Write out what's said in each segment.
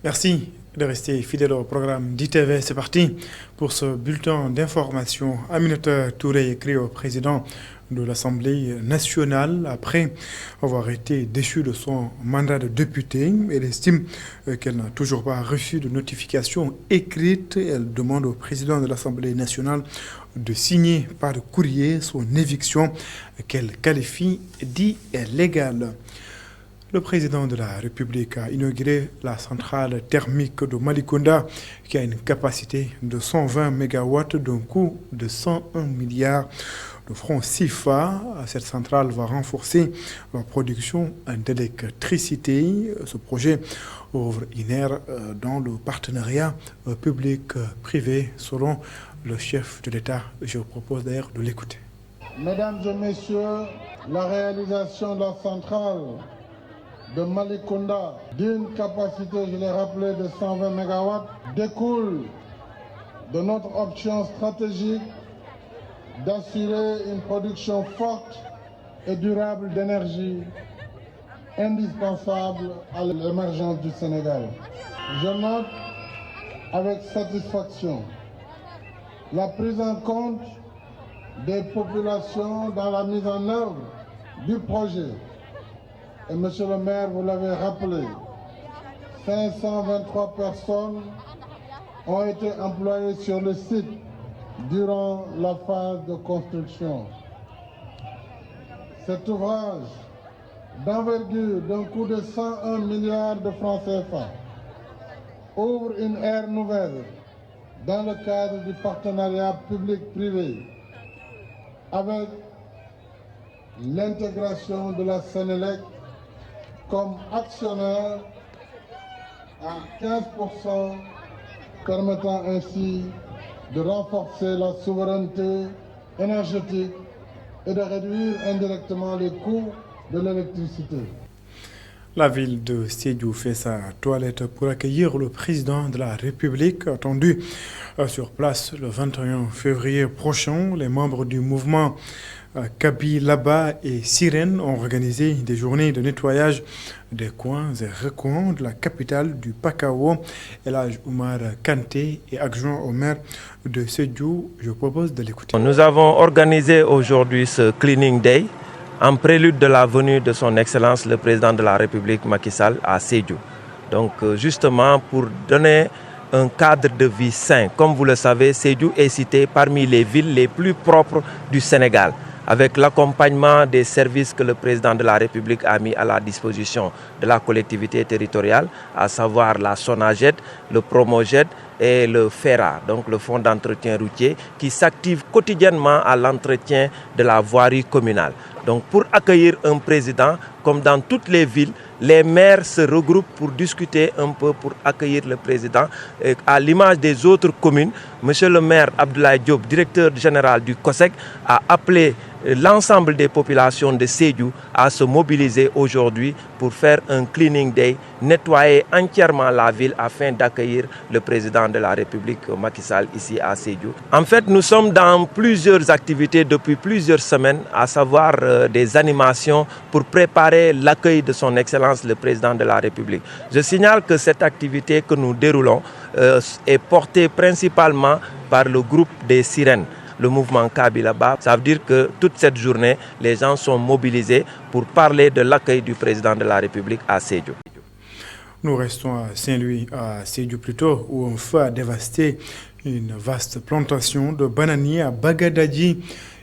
Merci de rester fidèle au programme d'ITV. C'est parti pour ce bulletin d'information. Aminata Touré écrit au président de l'Assemblée nationale après avoir été déchu de son mandat de député. Elle estime qu'elle n'a toujours pas reçu de notification écrite. Elle demande au président de l'Assemblée nationale de signer par courrier son éviction qu'elle qualifie d'illégale. Le président de la République a inauguré la centrale thermique de Malikonda qui a une capacité de 120 MW d'un coût de 101 milliards de francs CFA. Cette centrale va renforcer la production d'électricité. Ce projet ouvre une ère dans le partenariat public-privé selon le chef de l'État. Je vous propose d'ailleurs de l'écouter. Mesdames et messieurs, la réalisation de la centrale de Malikonda d'une capacité, je l'ai rappelé, de 120 MW découle de notre option stratégique d'assurer une production forte et durable d'énergie indispensable à l'émergence du Sénégal. Je note avec satisfaction la prise en compte des populations dans la mise en œuvre du projet. Et monsieur le maire, vous l'avez rappelé, 523 personnes ont été employées sur le site durant la phase de construction. Cet ouvrage d'envergure d'un coût de 101 milliards de francs CFA ouvre une ère nouvelle dans le cadre du partenariat public-privé avec l'intégration de la Sénélec comme actionnaire à 15%, permettant ainsi de renforcer la souveraineté énergétique et de réduire indirectement les coûts de l'électricité. La ville de Sédhiou fait sa toilette pour accueillir le président de la République, attendu sur place le 21 février prochain. Les membres du mouvement Kaby Laba et Sirène ont organisé des journées de nettoyage des coins et recoins de la capitale du Pakao. Elhaj Oumar Kanté est adjoint au maire de Sédhiou. Je vous propose de l'écouter. Nous avons organisé aujourd'hui ce Cleaning Day en prélude de la venue de son Excellence le Président de la République Macky Sall à Sédhiou. Donc justement pour donner un cadre de vie sain. Comme vous le savez, Sédhiou est cité parmi les villes les plus propres du Sénégal, avec l'accompagnement des services que le Président de la République a mis à la disposition de la collectivité territoriale, à savoir la SONAGED, le PROMOGED et le FERA, donc le Fonds d'entretien routier, qui s'active quotidiennement à l'entretien de la voirie communale. Donc pour accueillir un président, comme dans toutes les villes, les maires se regroupent pour discuter un peu, pour accueillir le président. Et à l'image des autres communes, monsieur le maire Abdoulaye Diop, directeur général du COSEC, a appelé l'ensemble des populations de Sédhiou à se mobiliser aujourd'hui pour faire un cleaning day, nettoyer entièrement la ville afin d'accueillir le président de la République Macky Sall ici à Sédhiou. En fait, nous sommes dans plusieurs activités depuis plusieurs semaines, à savoir des animations pour préparer l'accueil de son Excellence le président de la République. Je signale que cette activité que nous déroulons est portée principalement par le groupe des Sirènes, le mouvement Kaby Laba. Ça veut dire que toute cette journée, les gens sont mobilisés pour parler de l'accueil du président de la République à Sédhiou. Nous restons à Saint-Louis, à Sédhiou plutôt, où un feu a dévasté une vaste plantation de bananiers à Bagadadji,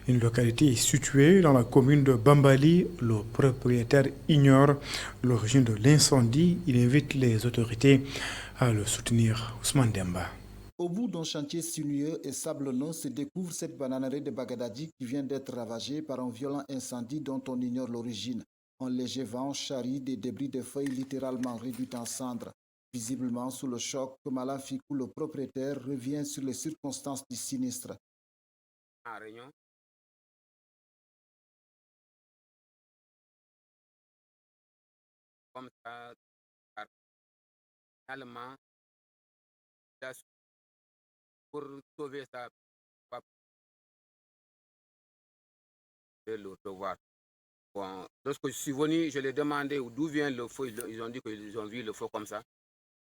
une localité située dans la commune de Bambali. Le propriétaire ignore l'origine de l'incendie. Il invite les autorités à le soutenir. Ousmane Demba. Au bout d'un chantier sinueux et sablonneux se découvre cette bananerie de Bagadadji qui vient d'être ravagée par un violent incendie dont on ignore l'origine. Un léger vent charrie des débris de feuilles littéralement réduites en cendres. Visiblement sous le choc, Kamala Fikou, le propriétaire, revient sur les circonstances du sinistre. Comme ça, finalement, pour sauver ça, le devoir. Bon, lorsque je suis venu, je l'ai demandé d'où vient le feu. Ils ont dit qu'ils ont vu le feu comme ça.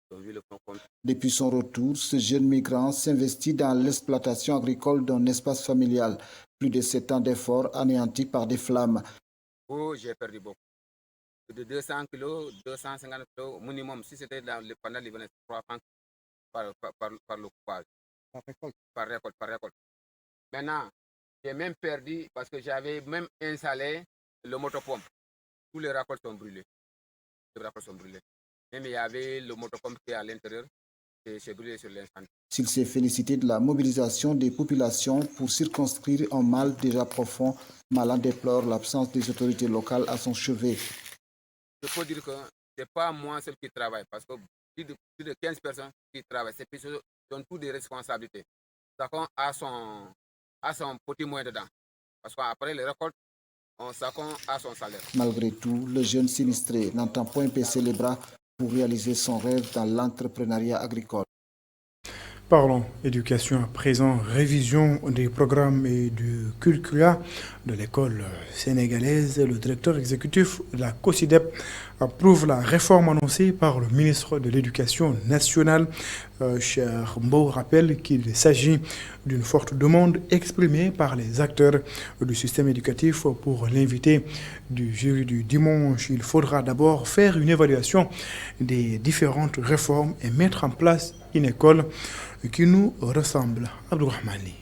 Ils ont vu le fonds comme Depuis son retour, ce jeune migrant s'investit dans l'exploitation agricole d'un espace familial. Plus de 7 ans d'efforts anéantis par des flammes. oh, j'ai perdu beaucoup. De 200 kilos, 250 kilos minimum, si c'était pendant l'hiver, 300 par le coupage. Par récolte. Maintenant, j'ai même perdu parce que j'avais même installé le motopompe. Tous les raccords sont brûlés. Les raccords sont brûlés. Même il y avait le motopompe qui est à l'intérieur, et c'est brûlé sur l'incendie. S'il s'est félicité de la mobilisation des populations pour circonscrire un mal déjà profond, Malan déplore l'absence des autorités locales à son chevet. Je peux dire que ce n'est pas moi seul qui travaille, parce que plus de 15 personnes qui travaillent. Ces personnes ont toutes des responsabilités. Chacun a son petit moyen dedans. Parce qu'après les récoltes, chacun a son salaire. Malgré tout, le jeune sinistré n'entend point baisser les bras pour réaliser son rêve dans l'entrepreneuriat agricole. Parlons éducation à présent, révision des programmes et du curricula de l'école sénégalaise. Le directeur exécutif de la COSIDEP approuve la réforme annoncée par le ministre de l'Éducation nationale. Cher Mbo rappelle qu'il s'agit d'une forte demande exprimée par les acteurs du système éducatif. Pour l'invité du jury du dimanche, il faudra d'abord faire une évaluation des différentes réformes et mettre en place une école qui nous ressemble. Abdourahmani.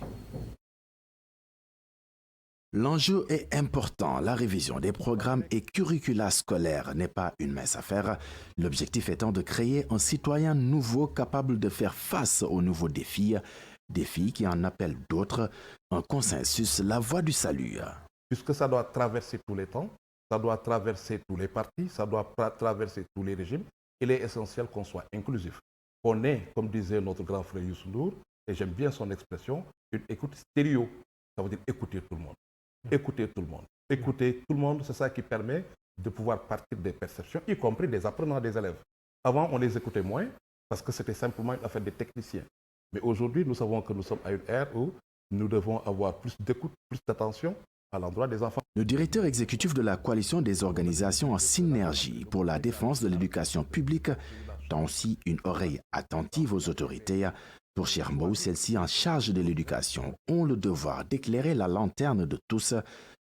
L'enjeu est important. La révision des programmes et curricula scolaires n'est pas une mince affaire. L'objectif étant de créer un citoyen nouveau capable de faire face aux nouveaux défis qui en appellent d'autres. Un consensus, la voie du salut. Puisque ça doit traverser tous les temps, ça doit traverser tous les partis, ça doit traverser tous les régimes, il est essentiel qu'on soit inclusif. On est, comme disait notre grand frère Youssou Ndour, et j'aime bien son expression, une écoute stéréo. Ça veut dire écouter tout le monde. Écouter tout le monde. Écouter tout le monde, c'est ça qui permet de pouvoir partir des perceptions, y compris des apprenants, des élèves. Avant, on les écoutait moins parce que c'était simplement une affaire des techniciens. Mais aujourd'hui, nous savons que nous sommes à une ère où nous devons avoir plus d'écoute, plus d'attention à l'endroit des enfants. Le directeur exécutif de la coalition des organisations en synergie pour la défense de l'éducation publique tend aussi une oreille attentive aux autorités. Pour Chermou, celles-ci en charge de l'éducation ont le devoir d'éclairer la lanterne de tous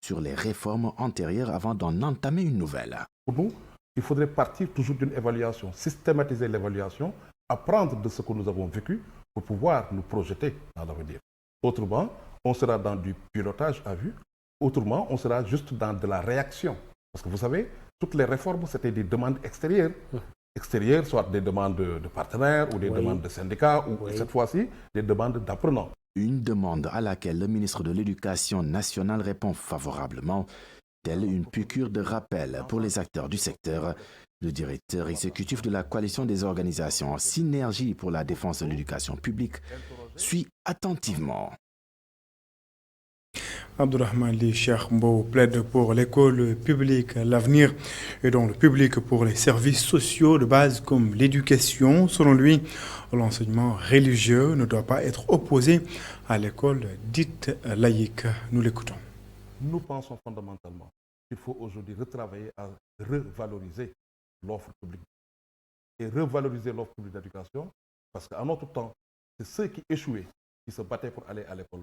sur les réformes antérieures avant d'en entamer une nouvelle. Pour nous, il faudrait partir toujours d'une évaluation, systématiser l'évaluation, apprendre de ce que nous avons vécu pour pouvoir nous projeter dans l'avenir. Autrement, on sera dans du pilotage à vue. Autrement, on sera juste dans de la réaction. Parce que vous savez, toutes les réformes, c'était des demandes extérieures. Extérieures, soit des demandes de partenaires ou des demandes de syndicats, ou cette fois-ci, des demandes d'apprenants. Une demande à laquelle le ministre de l'Éducation nationale répond favorablement, telle une piqûre de rappel pour les acteurs du secteur. Le directeur exécutif de la coalition des organisations en synergie pour la défense de l'éducation publique suit attentivement. Abdourahmane Cheikh Mbow plaide pour l'école publique, l'avenir et dans le public pour les services sociaux de base comme l'éducation. Selon lui, l'enseignement religieux ne doit pas être opposé à l'école dite laïque. Nous l'écoutons. Nous pensons fondamentalement qu'il faut aujourd'hui retravailler à revaloriser l'offre publique. Et revaloriser l'offre publique d'éducation, parce qu'à notre temps, c'est ceux qui échouaient, qui se battaient pour aller à l'école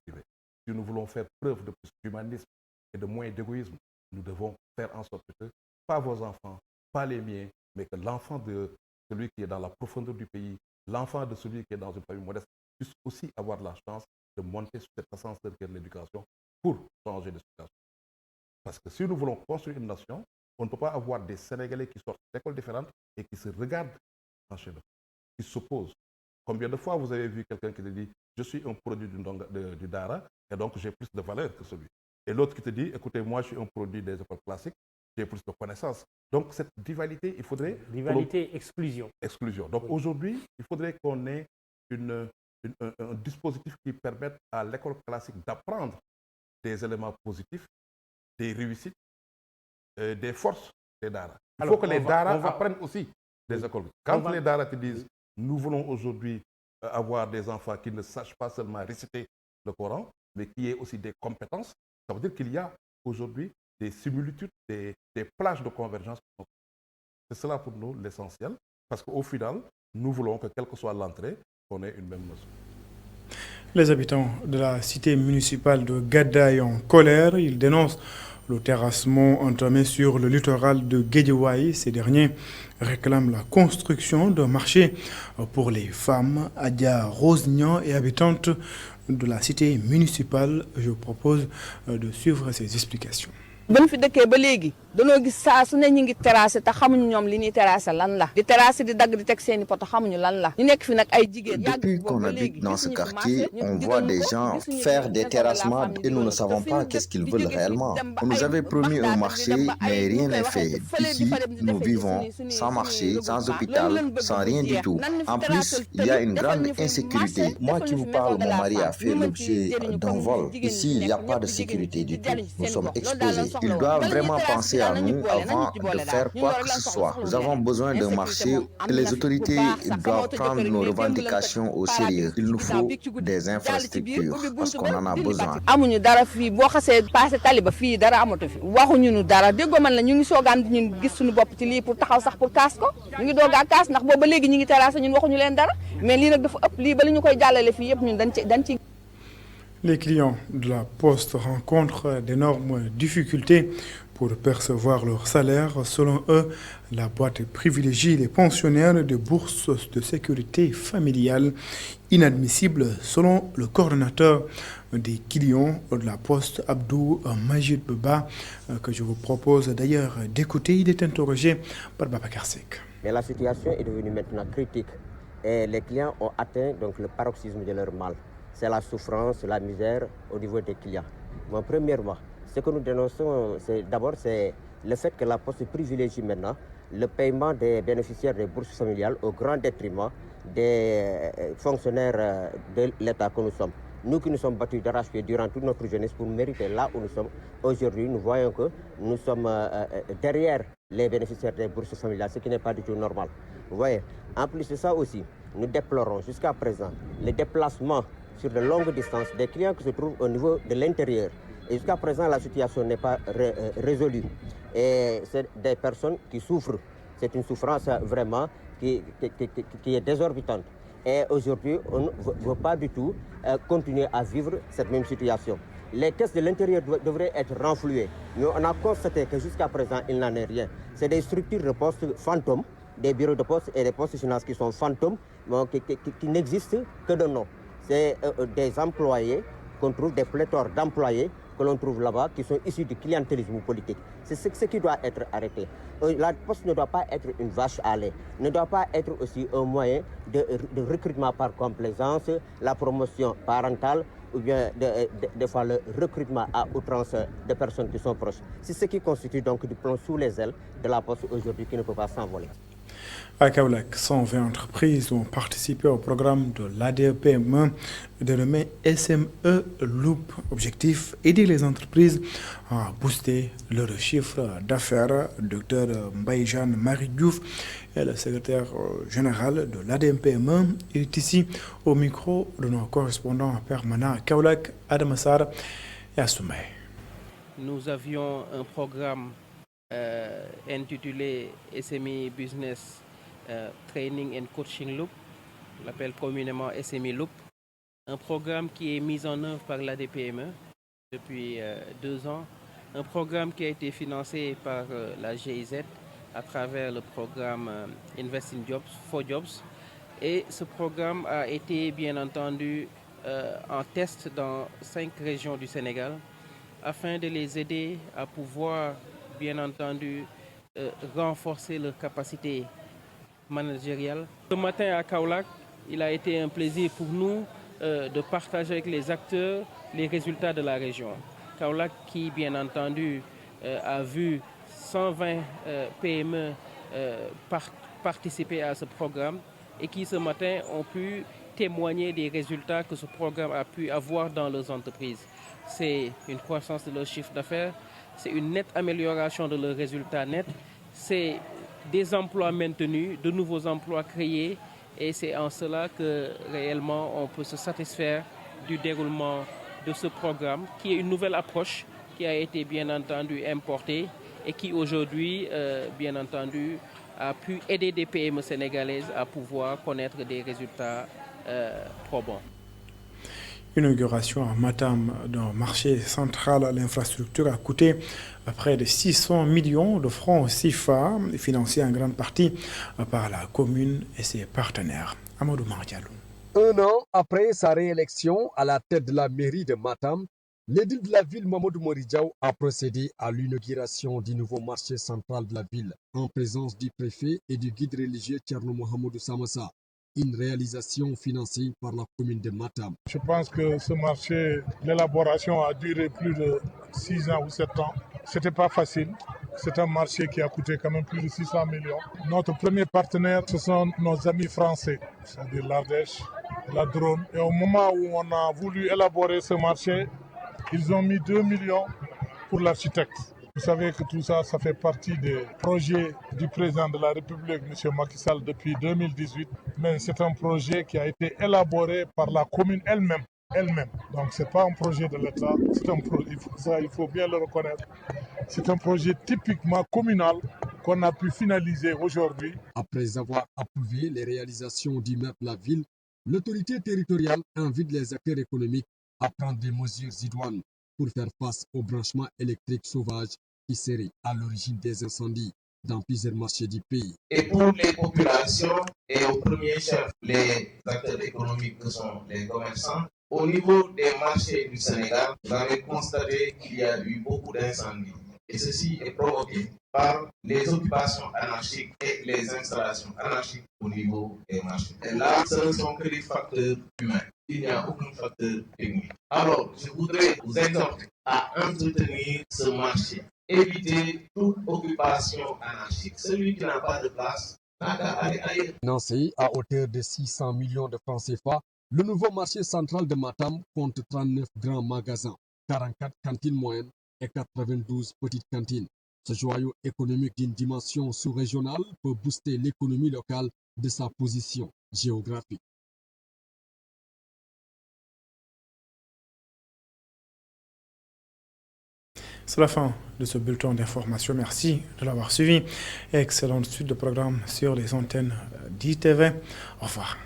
privée. Si nous voulons faire preuve de plus d'humanisme et de moins d'égoïsme, nous devons faire en sorte que, pas vos enfants, pas les miens, mais que l'enfant de celui qui est dans la profondeur du pays, l'enfant de celui qui est dans une famille modeste, puisse aussi avoir la chance de monter sur cette ascenseur de l'éducation pour changer de situation. Parce que si nous voulons construire une nation, on ne peut pas avoir des Sénégalais qui sortent d'écoles différentes et qui se regardent en chef d'œuvre, qui s'opposent. Combien de fois vous avez vu quelqu'un qui te dit « je suis un produit du Dara et donc j'ai plus de valeur que celui ». Et l'autre qui te dit « écoutez, moi je suis un produit des écoles classiques, j'ai plus de connaissances ». Donc cette rivalité, il faudrait… Rivalité, exclusion. Exclusion. Donc aujourd'hui, il faudrait qu'on ait un dispositif qui permette à l'école classique d'apprendre des éléments positifs, des réussites, des forces des Dara. Il faut que les Dara apprennent aussi des écoles. Quand les Dara te disent nous voulons aujourd'hui avoir des enfants qui ne sachent pas seulement réciter le Coran, mais qui aient aussi des compétences, ça veut dire qu'il y a aujourd'hui des similitudes, des plages de convergence. C'est cela pour nous l'essentiel. Parce qu'au final, nous voulons que quelle que soit l'entrée, qu'on ait une même mesure. Les habitants de la cité municipale de Gadaye en colère, ils dénoncent le terrassement entamé sur le littoral de Guédiawaye. Ces derniers réclament la construction d'un marché pour les femmes. Adia Rosignan est habitante de la cité municipale. Je vous propose de suivre ses explications. Ban fi dëkkee ba léegi danoo gis saa su ne ñu ngi terrassé te xamuñu ñoom li ñuy terrassé lan la di terrassé di dagg di teg seeni poto xamuñu lan la ñu nekk fi nag ay jigéen. Depuis qu'on habite dans ce quartier, on voit des gens faire des terrassements et nous ne savons pas qu'est-ce qu'ils veulent réellement. On nous avait promis un marché, mais rien n'est fait. Ici, nous vivons sans marché, sans hôpital, sans rien du tout. En plus, il y a une grande insécurité. Moi qui vous parle, mon mari a fait l'objet d'un vol. Ici, il n'y a pas de sécurité du tout. Nous sommes exposés. Ils doivent vraiment penser à nous avant de faire quoi que ce soit. Nous avons besoin d'un marché et les autorités doivent prendre nos revendications au sérieux. Il nous faut des infrastructures parce qu'on en a besoin. amuñu dara fii boo xasee passé tali ba fii dara amatu fi waxuñu nu dara déggoo man la ñu ngi soogaan di ñun gis suñu bopp ci lii pour taxaw sax pour kaas ko ñu ngi doog a kaas ndax boobu ba léegi ñu ngi terrassé ñun waxuñu leen dara mais lii nag dafa ëpp lii ba li ñu koy jàllale fii yëpp ñun dañ ci. Les clients de la Poste rencontrent d'énormes difficultés pour percevoir leur salaire. Selon eux, la boîte privilégie les pensionnaires de bourses de sécurité familiale. Inadmissible selon le coordonnateur des clients de la Poste, Abdou Majid Beba, que je vous propose d'ailleurs d'écouter. Il est interrogé par Babacar Seck. Mais la situation est devenue maintenant critique et les clients ont atteint donc le paroxysme de leur mal. C'est la souffrance, la misère au niveau des clients. Bon, premièrement, ce que nous dénonçons, c'est le fait que la Poste privilégie maintenant le paiement des bénéficiaires des bourses familiales au grand détriment des fonctionnaires de l'État que nous sommes. Nous qui nous sommes battus d'arrache-pied durant toute notre jeunesse pour mériter là où nous sommes, aujourd'hui nous voyons que nous sommes derrière les bénéficiaires des bourses familiales, ce qui n'est pas du tout normal. Vous voyez, en plus de ça aussi, nous déplorons jusqu'à présent les déplacements sur de longues distances des clients qui se trouvent au niveau de l'intérieur. Et jusqu'à présent, la situation n'est pas résolue. Et c'est des personnes qui souffrent. C'est une souffrance vraiment qui est désorbitante. Et aujourd'hui, on ne veut pas du tout continuer à vivre cette même situation. Les caisses de l'intérieur devraient être renflouées. Mais on a constaté que jusqu'à présent, il n'en est rien. C'est des structures de poste fantômes, des bureaux de poste et des postes de finance qui sont fantômes, qui n'existent que de nom. C'est des employés qu'on trouve, des pléthores d'employés que l'on trouve là-bas qui sont issus du clientélisme politique. C'est ce qui doit être arrêté. La Poste ne doit pas être une vache à lait, ne doit pas être aussi un moyen de recrutement par complaisance, la promotion parentale ou bien des fois le recrutement à outrance de personnes qui sont proches. C'est ce qui constitue donc du plomb sous les ailes de la Poste aujourd'hui qui ne peut pas s'envoler. À Kaolack, 120 entreprises ont participé au programme de l'ADPME dénommé SME Loop. Objectif, aider les entreprises à booster leur chiffre d'affaires. Dr Mbaïjan Marie Diouf est le secrétaire général de l'ADPME. Il est ici au micro de nos correspondants permanents à Kaolack, Adamassar et Assoumay. Nous avions un programme intitulé SME Business Training and Coaching Loop, on l'appelle communément SME Loop, un programme qui est mis en œuvre par l'ADPME depuis 2 ans, un programme qui a été financé par la GIZ à travers le programme Invest in Jobs for Jobs, et ce programme a été bien entendu en test dans 5 régions du Sénégal afin de les aider à pouvoir bien entendu renforcer leurs capacités managériales. Ce matin à Kaolack, il a été un plaisir pour nous de partager avec les acteurs les résultats de la région. Kaolack qui bien entendu a vu 120 PME participer à ce programme et qui ce matin ont pu témoigner des résultats que ce programme a pu avoir dans leurs entreprises. C'est une croissance de leur chiffre d'affaires, c'est une nette amélioration de leurs résultats nets, c'est des emplois maintenus, de nouveaux emplois créés, et c'est en cela que réellement on peut se satisfaire du déroulement de ce programme qui est une nouvelle approche qui a été bien entendu importée et qui aujourd'hui bien entendu a pu aider des PME sénégalaises à pouvoir connaître des résultats probants. L'inauguration à Matam d'un marché central à l'infrastructure a coûté près de 600 millions de francs CFA, financé en grande partie par la commune et ses partenaires. Amadou Mardialou. Un an après sa réélection à la tête de la mairie de Matam, l'édile de la ville, Mamadou Moridjaou, a procédé à l'inauguration du nouveau marché central de la ville, en présence du préfet et du guide religieux Thierno Mohamedou Samassa. Une réalisation financée par la commune de Matam. Je pense que ce marché, l'élaboration a duré plus de 6 ans ou 7 ans. C'était pas facile. C'est un marché qui a coûté quand même plus de 600 millions. Notre premier partenaire, ce sont nos amis français, c'est-à-dire l'Ardèche, la Drôme. Et au moment où on a voulu élaborer ce marché, ils ont mis 2 millions pour l'architecte. Vous savez que tout ça, ça fait partie des projets du président de la République, M. Macky Sall, depuis 2018. Mais c'est un projet qui a été élaboré par la commune elle-même. Donc ce n'est pas un projet de l'État, c'est un projet, il faut bien le reconnaître. C'est un projet typiquement communal qu'on a pu finaliser aujourd'hui. Après avoir approuvé les réalisations d'immeubles de la ville, l'autorité territoriale invite les acteurs économiques à prendre des mesures idoines pour faire face au branchement électrique sauvage qui serait à l'origine des incendies dans plusieurs marchés du pays. Et pour les populations et au premier chef, les acteurs économiques que sont les commerçants, au niveau des marchés du Sénégal, vous avez constaté qu'il y a eu beaucoup d'incendies. Et ceci est provoqué par les occupations anarchiques et les installations anarchiques au niveau des marchés. Et là, ce ne sont que des facteurs humains. Il n'y a aucun facteur technique. Alors, je voudrais vous exhorter à entretenir ce marché. Éviter toute occupation anarchique. Celui qui n'a pas de place n'a qu'à aller ailleurs. Financé à hauteur de 600 millions de francs CFA, le nouveau marché central de Matam compte 39 grands magasins, 44 cantines moyennes et 92 petites cantines. Ce joyau économique d'une dimension sous-régionale peut booster l'économie locale de sa position géographique. C'est la fin de ce bulletin d'information. Merci de l'avoir suivi. Excellente suite de programme sur les antennes d'ITV. Au revoir.